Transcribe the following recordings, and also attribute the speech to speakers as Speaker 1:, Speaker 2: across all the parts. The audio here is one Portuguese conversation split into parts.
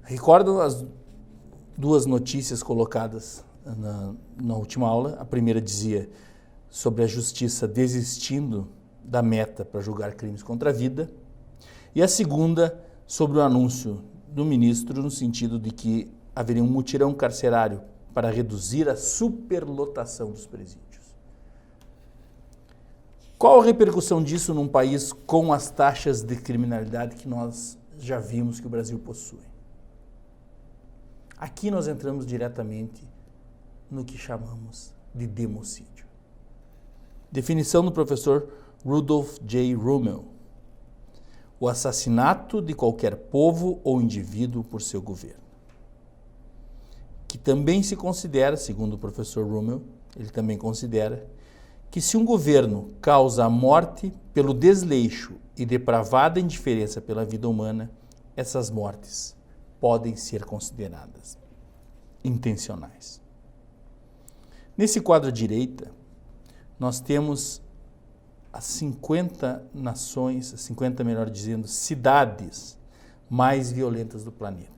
Speaker 1: Recordam as duas notícias colocadas na última aula? A primeira dizia sobre a justiça desistindo da meta para julgar crimes contra a vida, e a segunda sobre o anúncio do ministro no sentido de que haveria um mutirão carcerário para reduzir a superlotação dos presídios. Qual a repercussão disso num país com as taxas de criminalidade que nós já vimos que o Brasil possui? Aqui nós entramos diretamente no que chamamos de democídio. Definição do professor Rudolph J. Rummel: o assassinato de qualquer povo ou indivíduo por seu governo. Que também se considera, segundo o professor Rummel, ele também considera que se um governo causa a morte pelo desleixo e depravada indiferença pela vida humana, essas mortes podem ser consideradas intencionais. Nesse quadro à direita, nós temos as 50 nações, as 50, melhor dizendo, cidades mais violentas do planeta.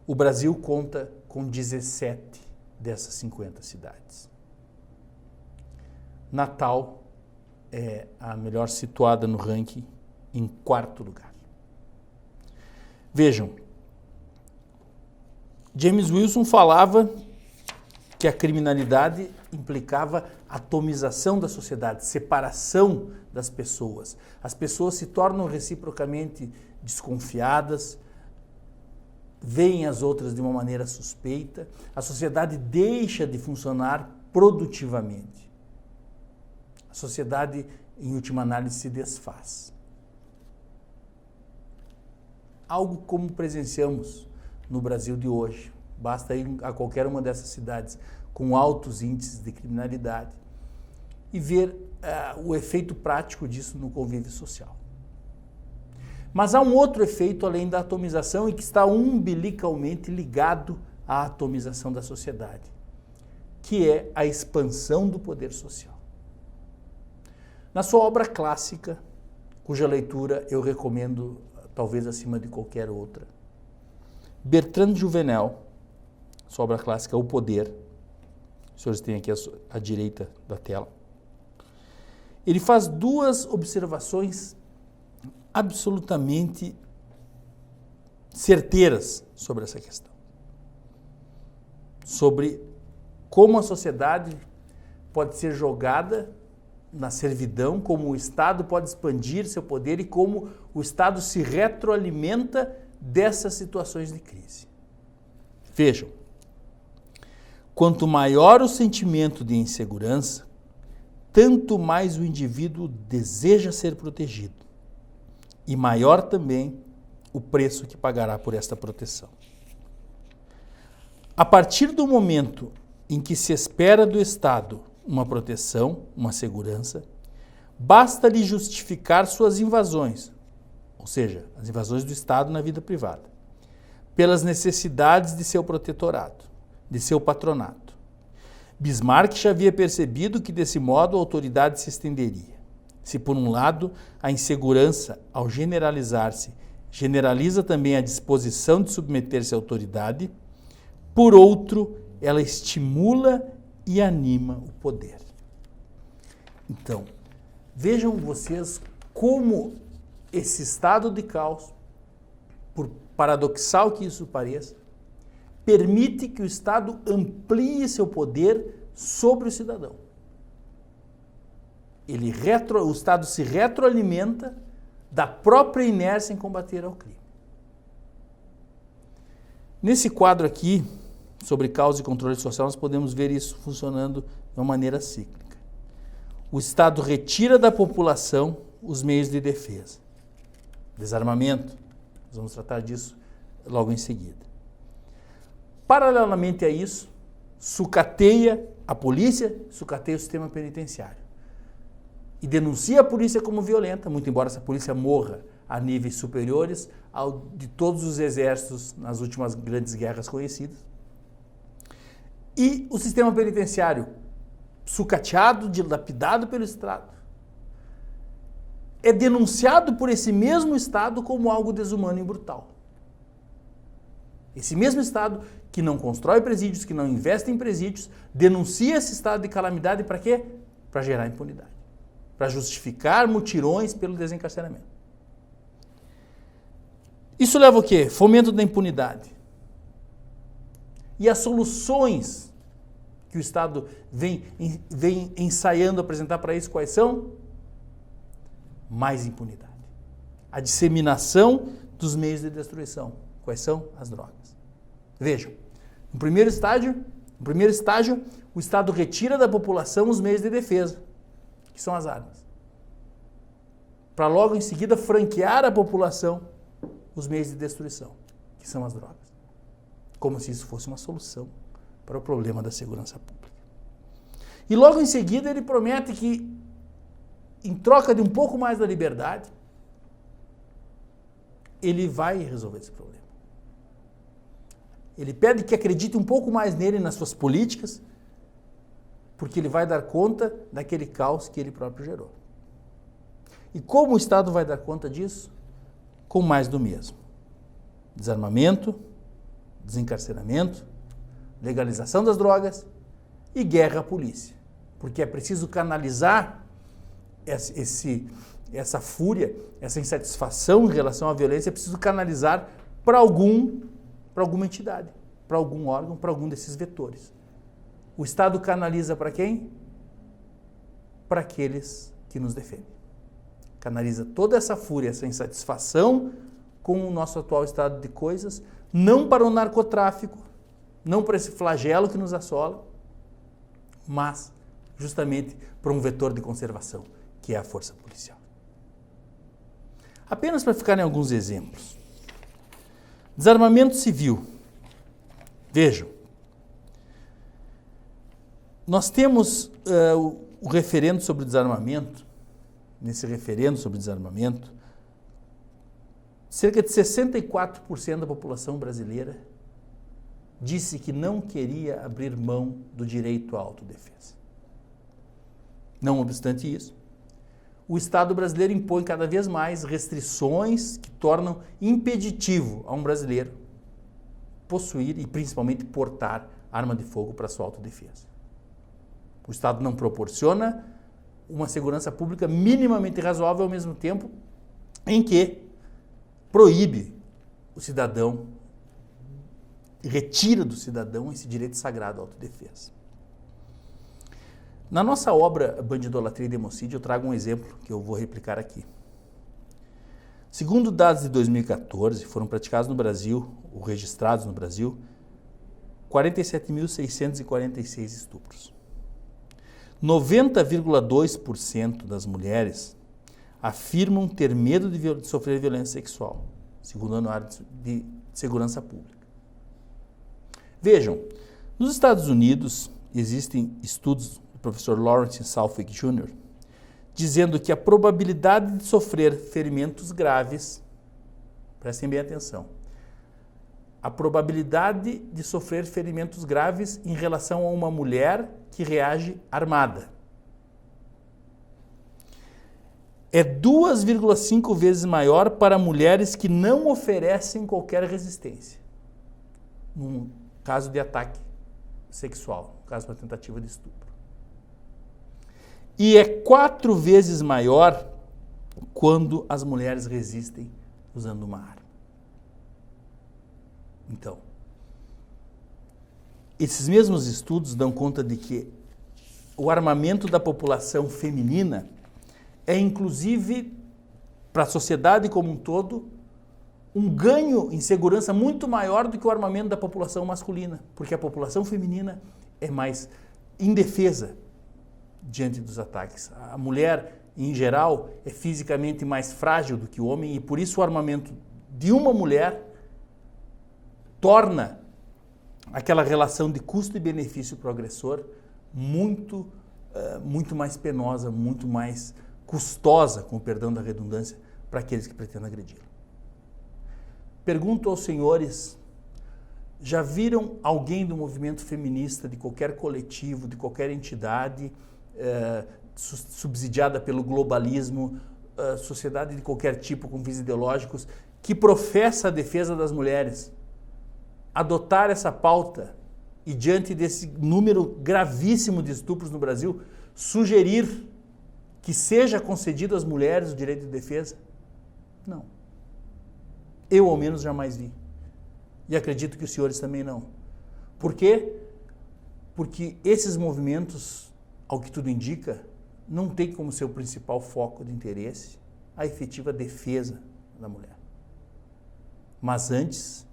Speaker 1: O Brasil conta com 17 dessas 50 cidades. Natal é a melhor situada no ranking, em 4º lugar. Vejam, James Wilson falava que a criminalidade implicava atomização da sociedade, separação das pessoas. As pessoas se tornam reciprocamente desconfiadas, veem as outras de uma maneira suspeita, a sociedade deixa de funcionar produtivamente. A sociedade, em última análise, se desfaz. Algo como presenciamos no Brasil de hoje. Basta ir a qualquer uma dessas cidades com altos índices de criminalidade e ver o efeito prático disso no convívio social. Mas há um outro efeito além da atomização e que está umbilicalmente ligado à atomização da sociedade, que é a expansão do poder social. Na sua obra clássica, cuja leitura eu recomendo talvez acima de qualquer outra, Bertrand Juvenel, sua obra clássica O Poder, os senhores têm aqui à direita da tela, ele faz duas observações absolutamente certeiras sobre essa questão. Sobre como a sociedade pode ser jogada na servidão, como o Estado pode expandir seu poder e como o Estado se retroalimenta dessas situações de crise. Vejam, quanto maior o sentimento de insegurança, tanto mais o indivíduo deseja ser protegido e maior também o preço que pagará por esta proteção. A partir do momento em que se espera do Estado uma proteção, uma segurança, basta-lhe justificar suas invasões, ou seja, as invasões do Estado na vida privada, pelas necessidades de seu protetorado, de seu patronato. Bismarck já havia percebido que desse modo a autoridade se estenderia. Se por um lado a insegurança, ao generalizar-se, generaliza também a disposição de submeter-se à autoridade, por outro, ela estimula e anima o poder. Então, vejam vocês como esse estado de caos, por paradoxal que isso pareça, permite que o Estado amplie seu poder sobre o cidadão. O Estado se retroalimenta da própria inércia em combater ao crime. Nesse quadro aqui, sobre causa e controle social, nós podemos ver isso funcionando de uma maneira cíclica. O Estado retira da população os meios de defesa. Desarmamento, nós vamos tratar disso logo em seguida. Paralelamente a isso, sucateia a polícia, sucateia o sistema penitenciário. E denuncia a polícia como violenta, muito embora essa polícia morra a níveis superiores ao de todos os exércitos nas últimas grandes guerras conhecidas. E o sistema penitenciário, sucateado, dilapidado pelo Estado, é denunciado por esse mesmo Estado como algo desumano e brutal. Esse mesmo Estado que não constrói presídios, que não investe em presídios, denuncia esse estado de calamidade para quê? Para gerar impunidade. Para justificar mutirões pelo desencarceramento. Isso leva o quê? Fomento da impunidade. E as soluções que o Estado vem ensaiando apresentar para isso, quais são? Mais impunidade. A disseminação dos meios de destruição. Quais são? As drogas. Vejam, no primeiro estágio, o Estado retira da população os meios de defesa, que são as armas. Para logo em seguida franquear à população os meios de destruição, que são as drogas. Como se isso fosse uma solução para o problema da segurança pública. E logo em seguida ele promete que, em troca de um pouco mais da liberdade, ele vai resolver esse problema. Ele pede que acredite um pouco mais nele e nas suas políticas, porque ele vai dar conta daquele caos que ele próprio gerou. E como o Estado vai dar conta disso? Com mais do mesmo. Desarmamento, desencarceramento, legalização das drogas e guerra à polícia. Porque é preciso canalizar essa fúria, essa insatisfação em relação à violência, é preciso canalizar para alguma entidade, para algum órgão, para algum desses vetores. O Estado canaliza para quem? Para aqueles que nos defendem. Canaliza toda essa fúria, essa insatisfação com o nosso atual estado de coisas, não para o narcotráfico, não para esse flagelo que nos assola, mas justamente para um vetor de conservação, que é a força policial. Apenas para ficarem alguns exemplos. Desarmamento civil. Vejam, nós temos o referendo sobre desarmamento. Nesse referendo sobre desarmamento, cerca de 64% da população brasileira disse que não queria abrir mão do direito à autodefesa. Não obstante isso, o Estado brasileiro impõe cada vez mais restrições que tornam impeditivo a um brasileiro possuir e principalmente portar arma de fogo para sua autodefesa. O Estado não proporciona uma segurança pública minimamente razoável ao mesmo tempo em que proíbe o cidadão, retira do cidadão esse direito sagrado à autodefesa. Na nossa obra Bandidolatria e Democídio, eu trago um exemplo que eu vou replicar aqui. Segundo dados de 2014, foram praticados no Brasil, ou registrados no Brasil, 47.646 estupros. 90,2% das mulheres afirmam ter medo de sofrer violência sexual, segundo o Anuário de Segurança Pública. Vejam, nos Estados Unidos existem estudos do professor Lawrence Southwick Jr., dizendo que a probabilidade de sofrer ferimentos graves, prestem bem atenção, a probabilidade de sofrer ferimentos graves em relação a uma mulher que reage armada é 2,5 vezes maior para mulheres que não oferecem qualquer resistência, num caso de ataque sexual, no caso de uma tentativa de estupro. E é 4 vezes maior quando as mulheres resistem usando uma arma. Então, esses mesmos estudos dão conta de que o armamento da população feminina é, inclusive, para a sociedade como um todo, um ganho em segurança muito maior do que o armamento da população masculina, porque a população feminina é mais indefesa diante dos ataques. A mulher, em geral, é fisicamente mais frágil do que o homem e, por isso, o armamento de uma mulher torna aquela relação de custo e benefício para o agressor muito mais penosa, muito mais custosa, com o perdão da redundância, para aqueles que pretendem agredi-lo. Pergunto aos senhores, já viram alguém do movimento feminista, de qualquer coletivo, de qualquer entidade, subsidiada pelo globalismo, sociedade de qualquer tipo, com fins ideológicos, que professa a defesa das mulheres, adotar essa pauta e, diante desse número gravíssimo de estupros no Brasil, sugerir que seja concedido às mulheres o direito de defesa? Não. Eu, ao menos, jamais vi. E acredito que os senhores também não. Por quê? Porque esses movimentos, ao que tudo indica, não tem como seu principal foco de interesse a efetiva defesa da mulher. Mas antes,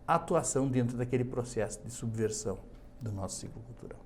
Speaker 1: a atuação dentro daquele processo de subversão do nosso ciclo cultural.